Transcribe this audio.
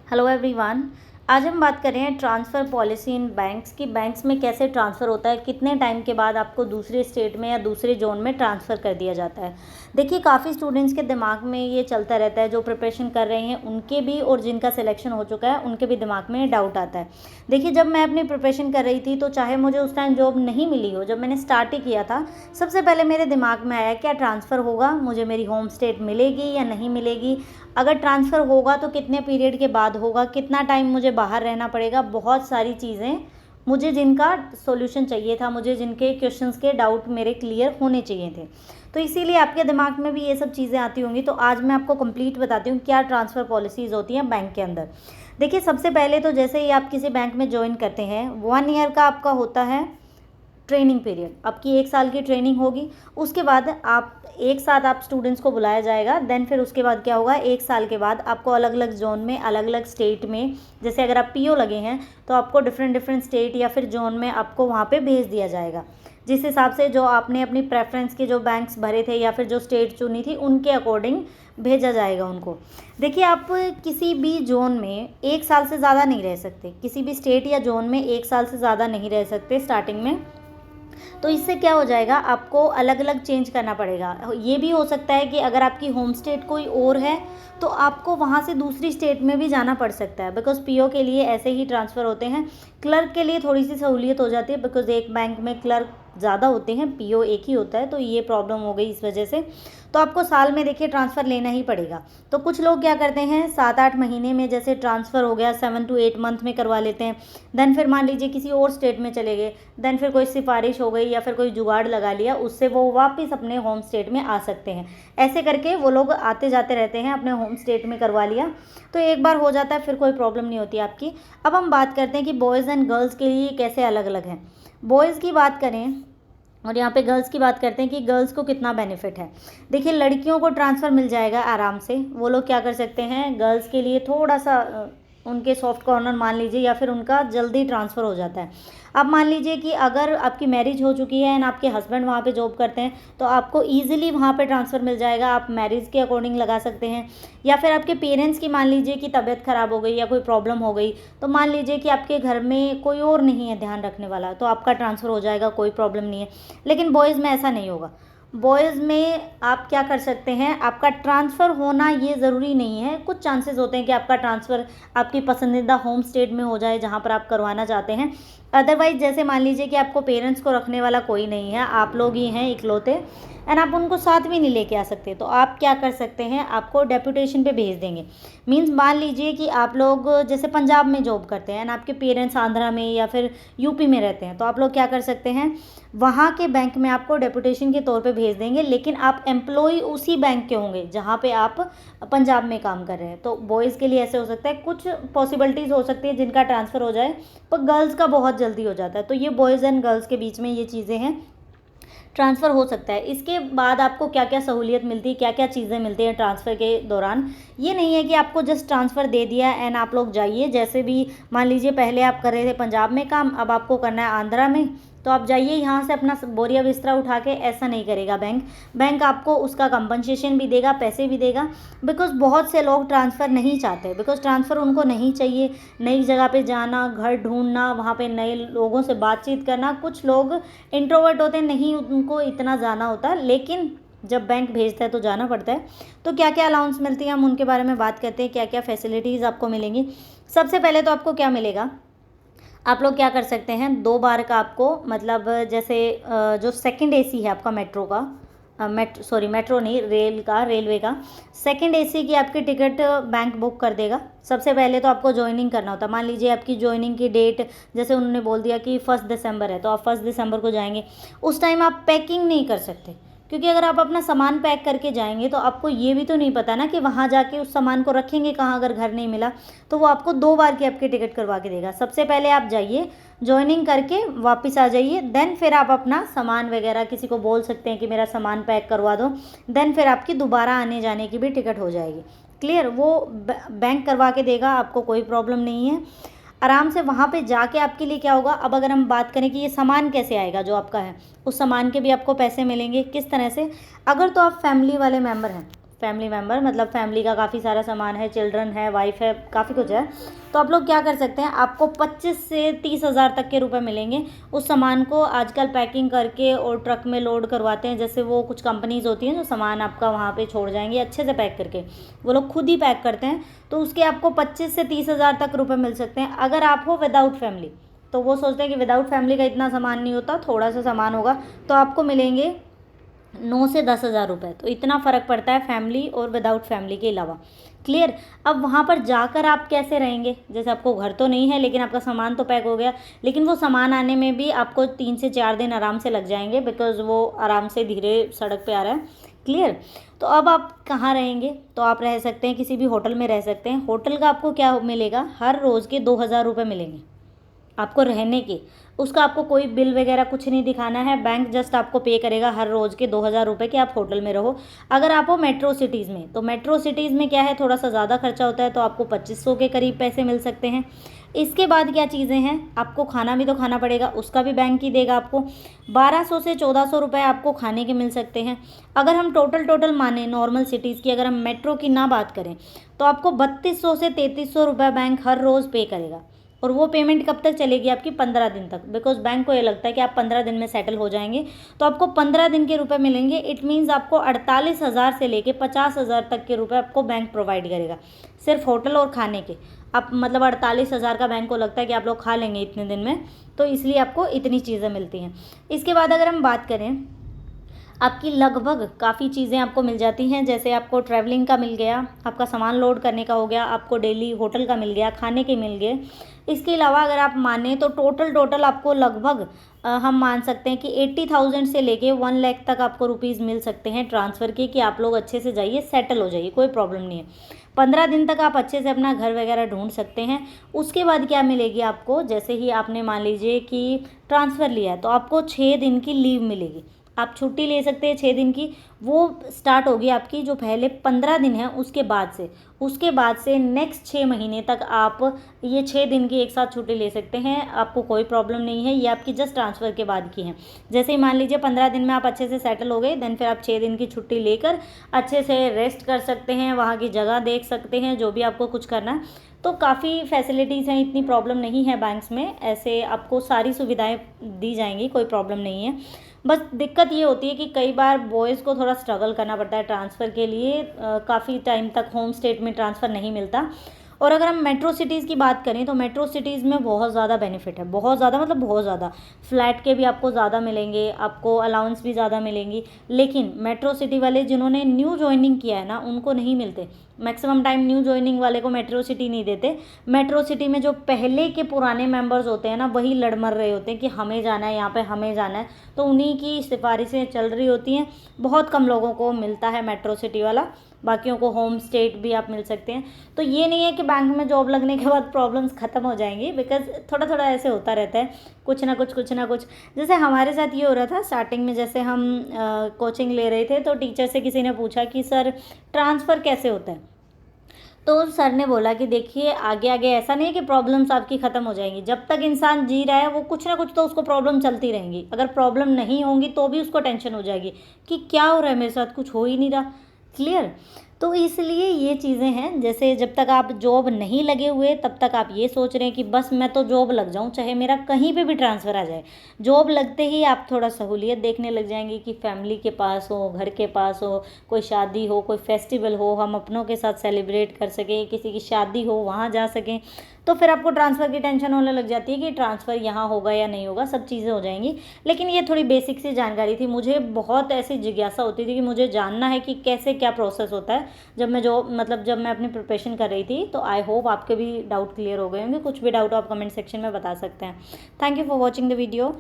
Hello everyone. आज हम बात कर रहे हैं ट्रांसफ़र पॉलिसी इन बैंक्स की बैंक्स में कैसे ट्रांसफ़र होता है, कितने टाइम के बाद आपको दूसरे स्टेट में या दूसरे जोन में ट्रांसफ़र कर दिया जाता है। देखिए, काफ़ी स्टूडेंट्स के दिमाग में ये चलता रहता है, जो प्रिपरेशन कर रहे हैं उनके भी और जिनका सिलेक्शन हो चुका है उनके भी दिमाग में डाउट आता है। देखिए, जब मैं अपनी प्रिपरेशन कर रही थी तो चाहे मुझे उस टाइम जॉब नहीं मिली हो, जब मैंने स्टार्ट ही किया था, सबसे पहले मेरे दिमाग में आया क्या ट्रांसफ़र होगा, मुझे मेरी होम स्टेट मिलेगी या नहीं मिलेगी, अगर ट्रांसफ़र होगा तो कितने पीरियड के बाद होगा, कितना टाइम मुझे बाहर रहना पड़ेगा, बहुत सारी चीज़ें मुझे जिनका सॉल्यूशन चाहिए था, मुझे जिनके क्वेश्चंस के डाउट मेरे क्लियर होने चाहिए थे। तो इसीलिए आपके दिमाग में भी ये सब चीज़ें आती होंगी। तो आज मैं आपको कंप्लीट बताती हूँ क्या ट्रांसफ़र पॉलिसीज़ होती हैं बैंक के अंदर। देखिए, सबसे पहले तो जैसे ही आप किसी बैंक में ज्वाइन करते हैं 1 ईयर का आपका होता है ट्रेनिंग पीरियड। आपकी 1 साल की ट्रेनिंग होगी, उसके बाद आप एक साथ आप स्टूडेंट्स को बुलाया जाएगा। देन फिर उसके बाद क्या होगा, 1 साल के बाद आपको अलग अलग जोन में, अलग अलग स्टेट में, जैसे अगर आप पीओ लगे हैं तो आपको डिफरेंट डिफरेंट स्टेट या फिर जोन में आपको वहाँ पे भेज दिया जाएगा, जिस हिसाब से जो आपने अपनी प्रेफरेंस के जो बैंक्स भरे थे या फिर जो स्टेट चुनी थी उनके अकॉर्डिंग भेजा जाएगा उनको। देखिए, आप किसी भी जोन में 1 साल से ज़्यादा नहीं रह सकते, किसी भी स्टेट या जोन में 1 साल से ज़्यादा नहीं रह सकते स्टार्टिंग में। तो इससे क्या हो जाएगा, आपको अलग अलग चेंज करना पड़ेगा। ये भी हो सकता है कि अगर आपकी होम स्टेट कोई और है तो आपको वहाँ से दूसरी स्टेट में भी जाना पड़ सकता है, बिकॉज़ पीओ के लिए ऐसे ही ट्रांसफ़र होते हैं। क्लर्क के लिए थोड़ी सी सहूलियत हो जाती है, बिकॉज़ एक बैंक में क्लर्क ज़्यादा होते हैं, पीओ एक ही होता है, तो ये प्रॉब्लम हो गई इस वजह से। तो आपको साल में देखिए ट्रांसफ़र लेना ही पड़ेगा। तो कुछ लोग क्या करते हैं, 7-8 महीने में जैसे ट्रांसफ़र हो गया, 7 to 8 मंथ में करवा लेते हैं। देन फिर मान लीजिए किसी और स्टेट में चले गए, देन फिर कोई सिफारिश हो गई या फिर कोई जुगाड़ लगा लिया, उससे वो वापस अपने होम स्टेट में आ सकते हैं। ऐसे करके वो लोग आते जाते रहते हैं, अपने होम स्टेट में करवा लिया तो एक बार हो जाता है, फिर कोई प्रॉब्लम नहीं होती आपकी। अब हम बात करते हैं कि बॉयज़ एंड गर्ल्स के लिए कैसे अलग अलग हैं। बॉयज़ की बात करें और यहाँ पे गर्ल्स की बात करते हैं कि गर्ल्स को कितना बेनिफिट है। देखिए, लड़कियों को ट्रांसफ़र मिल जाएगा आराम से। वो लोग क्या कर सकते हैं, गर्ल्स के लिए थोड़ा सा उनके सॉफ्ट कॉर्नर मान लीजिए, या फिर उनका जल्दी ट्रांसफ़र हो जाता है। अब मान लीजिए कि अगर आपकी मैरिज हो चुकी है एंड आपके हस्बैंड वहाँ पे जॉब करते हैं तो आपको ईजिली वहाँ पे ट्रांसफ़र मिल जाएगा, आप मैरिज के अकॉर्डिंग लगा सकते हैं। या फिर आपके पेरेंट्स की मान लीजिए कि तबीयत ख़राब हो गई या कोई प्रॉब्लम हो गई, तो मान लीजिए कि आपके घर में कोई और नहीं है ध्यान रखने वाला, तो आपका ट्रांसफ़र हो जाएगा, कोई प्रॉब्लम नहीं है। लेकिन बॉयज़ में ऐसा नहीं होगा। बॉयज़ में आप क्या कर सकते हैं, आपका ट्रांसफ़र होना ये ज़रूरी नहीं है। कुछ चांसेस होते हैं कि आपका ट्रांसफ़र आपकी पसंदीदा होम स्टेट में हो जाए जहाँ पर आप करवाना चाहते हैं। अदरवाइज़ जैसे मान लीजिए कि आपको पेरेंट्स को रखने वाला कोई नहीं है, आप लोग ही हैं इकलौते, एंड आप उनको साथ भी नहीं लेके आ सकते, तो आप क्या कर सकते हैं, आपको डेपुटेशन पे भेज देंगे। मीन्स मान लीजिए कि आप लोग जैसे पंजाब में जॉब करते हैं एंड आपके पेरेंट्स आंध्रा में या फिर यूपी में रहते हैं, तो आप लोग क्या कर सकते हैं, वहाँ के बैंक में आपको डेपुटेशन के तौर पे भेज देंगे, लेकिन आप एम्प्लॉय उसी बैंक के होंगे जहाँ पे आप पंजाब में काम कर रहे हैं। तो बॉयज़ के लिए ऐसे हो सकता है, कुछ पॉसिबिलिटीज़ हो सकती है जिनका ट्रांसफ़र हो जाए, पर गर्ल्स का बहुत जल्दी हो जाता है। तो ये बॉयज़ एंड गर्ल्स के बीच में ये चीज़ें हैं, ट्रांसफ़र हो सकता है। इसके बाद आपको क्या क्या सहूलियत मिलती है, क्या क्या चीज़ें मिलती हैं ट्रांसफ़र के दौरान। ये नहीं है कि आपको जस्ट ट्रांसफ़र दे दिया एंड आप लोग जाइए, जैसे भी मान लीजिए पहले आप कर रहे थे पंजाब में काम, अब आपको करना है आंध्रा में, तो आप जाइए यहाँ से अपना बोरिया बिस्तरा उठा के, ऐसा नहीं करेगा बैंक। बैंक आपको उसका कंपनसेशन भी देगा, पैसे भी देगा, बिकॉज़ बहुत से लोग ट्रांसफ़र नहीं चाहते, बिकॉज़ ट्रांसफ़र उनको नहीं चाहिए। नई जगह पे जाना, घर ढूंढना, वहाँ पे नए लोगों से बातचीत करना, कुछ लोग इंट्रोवर्ट होते हैं, नहीं उनको इतना जाना होता, लेकिन जब बैंक भेजता है तो जाना पड़ता है। तो क्या क्या अलाउंस मिलती है, हम उनके बारे में बात करते हैं, क्या क्या फैसिलिटीज़ आपको मिलेंगी। सबसे पहले तो आपको क्या मिलेगा, आप लोग क्या कर सकते हैं, 2 बार का आपको, मतलब जैसे जो सेकंड एसी है आपका मेट्रो का, मेट्रो नहीं, रेलवे का सेकंड एसी की आपकी टिकट बैंक बुक कर देगा। सबसे पहले तो आपको ज्वाइनिंग करना होता है। मान लीजिए आपकी ज्वाइनिंग की डेट जैसे उन्होंने बोल दिया कि 1 दिसंबर है, तो आप 1 दिसंबर को जाएंगे। उस टाइम आप पैकिंग नहीं कर सकते, क्योंकि अगर आप अपना सामान पैक करके जाएंगे तो आपको ये भी तो नहीं पता ना कि वहाँ जाके उस सामान को रखेंगे कहाँ, अगर घर नहीं मिला तो वो आपको 2 बार की आपकी टिकट करवा के देगा। सबसे पहले आप जाइए, ज्वाइनिंग करके वापस आ जाइए, देन फिर आप अपना सामान वगैरह किसी को बोल सकते हैं कि मेरा सामान पैक करवा दो, देन फिर आपकी दोबारा आने जाने की भी टिकट हो जाएगी। क्लियर, वो बैंक करवा के देगा, आपको कोई प्रॉब्लम नहीं है। आराम से वहाँ पे जाके आपके लिए क्या होगा, अब अगर हम बात करें कि ये सामान कैसे आएगा जो आपका है, उस सामान के भी आपको पैसे मिलेंगे। किस तरह से, अगर तो आप फैमिली वाले मेम्बर हैं, फैमिली मेम्बर मतलब फैमिली का काफ़ी सारा सामान है, चिल्ड्रन है, वाइफ है, काफ़ी कुछ है, तो आप लोग क्या कर सकते हैं, आपको 25 से 30 हज़ार तक के रुपए मिलेंगे। उस सामान को आजकल पैकिंग करके और ट्रक में लोड करवाते हैं, जैसे वो कुछ कंपनीज़ होती हैं जो सामान आपका वहाँ पे छोड़ जाएंगे अच्छे से पैक करके, वो लोग खुद ही पैक करते हैं, तो उसके आपको 25 से 30 हज़ार तक रुपए मिल सकते हैं। अगर आप हो विदाउट फैमिली, तो वो सोचते हैं कि विदाउट फैमिली का इतना सामान नहीं होता, थोड़ा सा सामान होगा, तो आपको मिलेंगे 9 से 10 हज़ार रुपये। तो इतना फ़र्क पड़ता है फैमिली और विदाउट फैमिली के अलावा। क्लियर। अब वहाँ पर जाकर आप कैसे रहेंगे, जैसे आपको घर तो नहीं है लेकिन आपका सामान तो पैक हो गया, लेकिन वो सामान आने में भी आपको 3 से 4 दिन आराम से लग जाएंगे, बिकॉज़ वो आराम से धीरे सड़क पे आ रहा है। क्लियर। तो अब आप कहाँ रहेंगे, तो आप रह सकते हैं किसी भी होटल में रह सकते हैं। होटल का आपको क्या मिलेगा, हर रोज़ के 2,000 रुपये मिलेंगे आपको रहने के। उसका आपको कोई बिल वगैरह कुछ नहीं दिखाना है, बैंक जस्ट आपको पे करेगा हर रोज़ के 2,000 रुपये के आप होटल में रहो। अगर आप हो मेट्रो सिटीज़ में, तो मेट्रो सिटीज़ में क्या है, थोड़ा सा ज़्यादा खर्चा होता है, तो आपको 2500 के करीब पैसे मिल सकते हैं। इसके बाद क्या चीज़ें हैं, आपको खाना भी तो खाना पड़ेगा, उसका भी बैंक ही देगा आपको। 1200 से 1400 रुपये आपको खाने के मिल सकते हैं। अगर हम टोटल माने नॉर्मल सिटीज़ की, अगर हम मेट्रो की ना बात करें, तो आपको 3200 से 3300 रुपये बैंक हर रोज़ पे करेगा। और वो पेमेंट कब तक चलेगी आपकी, 15 दिन तक, बिकॉज बैंक को ये लगता है कि आप 15 दिन में सेटल हो जाएंगे, तो आपको 15 दिन के रुपए मिलेंगे। इट मीन्स आपको 48,000 से लेके 50,000 तक के रुपए आपको बैंक प्रोवाइड करेगा, सिर्फ होटल और खाने के। आप मतलब 48,000 का बैंक को लगता है कि आप लोग खा लेंगे इतने दिन में, तो इसलिए आपको इतनी चीज़ें मिलती हैं। इसके बाद अगर हम बात करें, आपकी लगभग काफ़ी चीज़ें आपको मिल जाती हैं, जैसे आपको ट्रैवलिंग का मिल गया, आपका सामान लोड करने का हो गया, आपको डेली होटल का मिल गया, खाने के मिल गए। इसके अलावा अगर आप माने तो टोटल आपको लगभग हम मान सकते हैं कि 80,000 से लेके 1 लाख तक आपको रुपीज़ मिल सकते हैं ट्रांसफ़र के, कि आप लोग अच्छे से जाइए, सेटल हो जाइए, कोई प्रॉब्लम नहीं है। 15 दिन तक आप अच्छे से अपना घर वगैरह ढूंढ सकते हैं। उसके बाद क्या मिलेगी आपको, जैसे ही आपने मान लीजिए कि ट्रांसफ़र लिया है, तो आपको 6 दिन की लीव मिलेगी, आप छुट्टी ले सकते हैं 6 दिन की। वो स्टार्ट होगी आपकी जो पहले 15 दिन है उसके बाद से नेक्स्ट 6 महीने तक आप ये 6 दिन की एक साथ छुट्टी ले सकते हैं, आपको कोई प्रॉब्लम नहीं है। ये आपकी जस्ट ट्रांसफ़र के बाद की है। जैसे ही मान लीजिए 15 दिन में आप अच्छे से सेटल हो गए, देन फिर आप 6 दिन की छुट्टी लेकर अच्छे से रेस्ट कर सकते हैं, वहाँ की जगह देख सकते हैं, जो भी आपको कुछ करना है। तो काफ़ी फैसिलिटीज़ हैं, इतनी प्रॉब्लम नहीं है बैंक्स में, ऐसे आपको सारी सुविधाएं दी जाएंगी, कोई प्रॉब्लम नहीं है। बस दिक्कत ये होती है कि कई बार बॉयज़ को थोड़ा स्ट्रगल करना पड़ता है ट्रांसफ़र के लिए, काफ़ी टाइम तक होम स्टेट में ट्रांसफ़र नहीं मिलता। और अगर हम मेट्रो सिटीज़ की बात करें, तो मेट्रो सिटीज़ में बहुत ज़्यादा बेनिफिट है, बहुत ज़्यादा मतलब बहुत ज़्यादा। फ्लैट के भी आपको ज़्यादा मिलेंगे, आपको अलाउंस भी ज़्यादा मिलेंगी, लेकिन मेट्रो सिटी वाले जिन्होंने न्यू ज्वाइनिंग किया है ना, उनको नहीं मिलते। मैक्सिमम टाइम न्यू ज्वाइनिंग वाले को मेट्रो सिटी नहीं देते। मेट्रो सिटी में जो पहले के पुराने मेंबर्स होते हैं ना, वही लड़ मर रहे होते हैं कि हमें जाना है, यहाँ पे हमें जाना है, तो उन्हीं की सिफारिशें चल रही होती हैं। बहुत कम लोगों को मिलता है मेट्रो सिटी वाला, बाकियों को होम स्टेट भी आप मिल सकते हैं। तो ये नहीं है कि बैंक में जॉब लगने के बाद प्रॉब्लम्स ख़त्म हो जाएंगी, बिकॉज थोड़ा थोड़ा ऐसे होता रहता है, कुछ ना कुछ। जैसे हमारे साथ ये हो रहा था स्टार्टिंग में, जैसे हम कोचिंग ले रहे थे, तो टीचर से किसी ने पूछा कि सर ट्रांसफ़र कैसे होता है, तो सर ने बोला कि देखिए आगे आगे ऐसा नहीं है कि प्रॉब्लम्स आपकी ख़त्म हो जाएंगी। जब तक इंसान जी रहा है, वो कुछ ना कुछ तो उसको प्रॉब्लम चलती रहेंगी। अगर प्रॉब्लम नहीं होंगी तो भी उसको टेंशन हो जाएगी कि क्या हो रहा है मेरे साथ, कुछ हो ही नहीं रहा। क्लियर। तो इसलिए ये चीज़ें हैं, जैसे जब तक आप जॉब नहीं लगे हुए तब तक आप ये सोच रहे हैं कि बस मैं तो जॉब लग जाऊं, चाहे मेरा कहीं पे भी ट्रांसफ़र आ जाए। जॉब लगते ही आप थोड़ा सहूलियत देखने लग जाएंगे कि फैमिली के पास हो, घर के पास हो, कोई शादी हो, कोई फेस्टिवल हो, हम अपनों के साथ सेलिब्रेट कर सकें, किसी की शादी हो वहाँ जा सकें। तो फिर आपको ट्रांसफ़र की टेंशन होने लग जाती है कि ट्रांसफ़र यहाँ होगा या नहीं होगा, सब चीज़ें हो जाएंगी। लेकिन ये थोड़ी बेसिक सी जानकारी थी, मुझे बहुत ऐसी जिज्ञासा होती थी कि मुझे जानना है कि कैसे क्या प्रोसेस होता है जब मैं अपनी प्रिपरेशन कर रही थी। तो आई होप आपके भी डाउट क्लियर हो गए होंगे। कुछ भी डाउट आप कमेंट सेक्शन में बता सकते हैं। Thank you for watching the video.